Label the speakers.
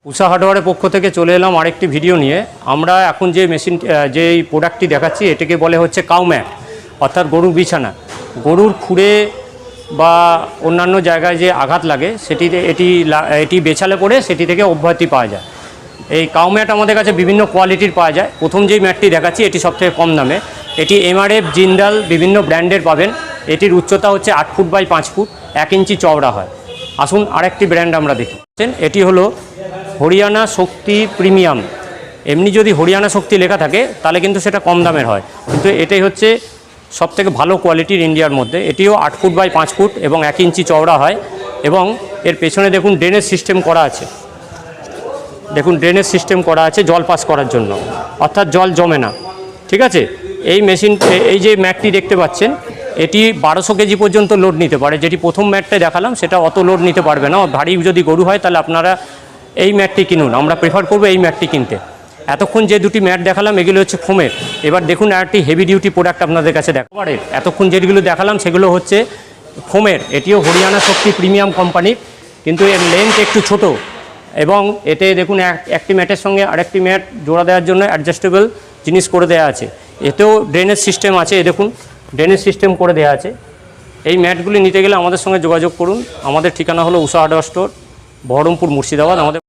Speaker 1: উষা হার্ডওয়্যারের পক্ষ থেকে চলে এলাম আরেকটি ভিডিও নিয়ে। আমরা এখন যে মেশিন যে প্রোডাক্টটি দেখাচ্ছি এটাকে বলে হচ্ছে কাউ ম্যাট, অর্থাৎ গরুর বিছানা। গরুর খুরে বা অন্যান্য জায়গায় যে আঘাত লাগে সেটিতে এটি বেছালে পরে সেটি থেকে অব্যাহতি পাওয়া যায়। এই কাউ ম্যাট আমাদের কাছে বিভিন্ন কোয়ালিটির পাওয়া যায়। প্রথম যেই ম্যাটটি দেখাচ্ছি এটি সবথেকে কম দামে, এটি এমআরএফ, জিন্দাল বিভিন্ন ব্র্যান্ডের পাবেন। এটির উচ্চতা হচ্ছে 8 ফুট বাই 5 ফুট, 1 ইঞ্চি চওড়া হয়। আসুন আরেকটি ব্র্যান্ড আমরা দেখি। এটি হলো হরিয়ানা শক্তি প্রিমিয়াম। এমনি যদি হরিয়ানা শক্তি লেখা থাকে তাহলে কিন্তু সেটা কম দামের হয়, কিন্তু এটাই হচ্ছে সবথেকে ভালো কোয়ালিটির ইন্ডিয়ার মধ্যে। এটিও 8 ফুট বাই 5 ফুট এবং 1 ইঞ্চি চওড়া হয়, এবং এর পেছনে দেখুন ড্রেনেজ সিস্টেম করা আছে। দেখুন ড্রেনেজ সিস্টেম করা আছে জল পাস করার জন্য, অর্থাৎ জল জমে না। ঠিক আছে, এই মেশিন, এই যে ম্যাটটি দেখতে পাচ্ছেন এটি 1200 কেজি পর্যন্ত লোড নিতে পারে। যেটি প্রথম ম্যাটটা দেখালাম সেটা অত লোড নিতে পারবে না, ভারী যদি গরু হয় তাহলে আপনারা এই ম্যাটটি কিনুন। আমরা প্রেফার করবো এই ম্যাটটি কিনতে। এতক্ষণ যে দুটি ম্যাট দেখালাম এগুলো হচ্ছে ফোমের। এবার দেখুন আরেকটি হেভি ডিউটি প্রোডাক্ট আপনাদের কাছে দেখাবারে। এতক্ষণ যেগুলো দেখালাম সেগুলো হচ্ছে ফোমের। এটিও হরিয়ানা শক্তি প্রিমিয়াম কোম্পানির, কিন্তু এর লেন্থ একটু ছোট, এবং এতে দেখুন একটি ম্যাটের সঙ্গে আরেকটি ম্যাট জোড়া দেওয়ার জন্য অ্যাডজাস্টেবল জিনিস করে দেওয়া আছে। এতেও ড্রেনেজ সিস্টেম আছে, এ দেখুন ড্রেনেজ সিস্টেম করে দেওয়া আছে। এই ম্যাটগুলি নিতে গেলে আমাদের সঙ্গে যোগাযোগ করুন। আমাদের ঠিকানা হলো উষা হার্ডওয়্যার স্টোর, বহরমপুর, মুর্শিদাবাদ। আমাদের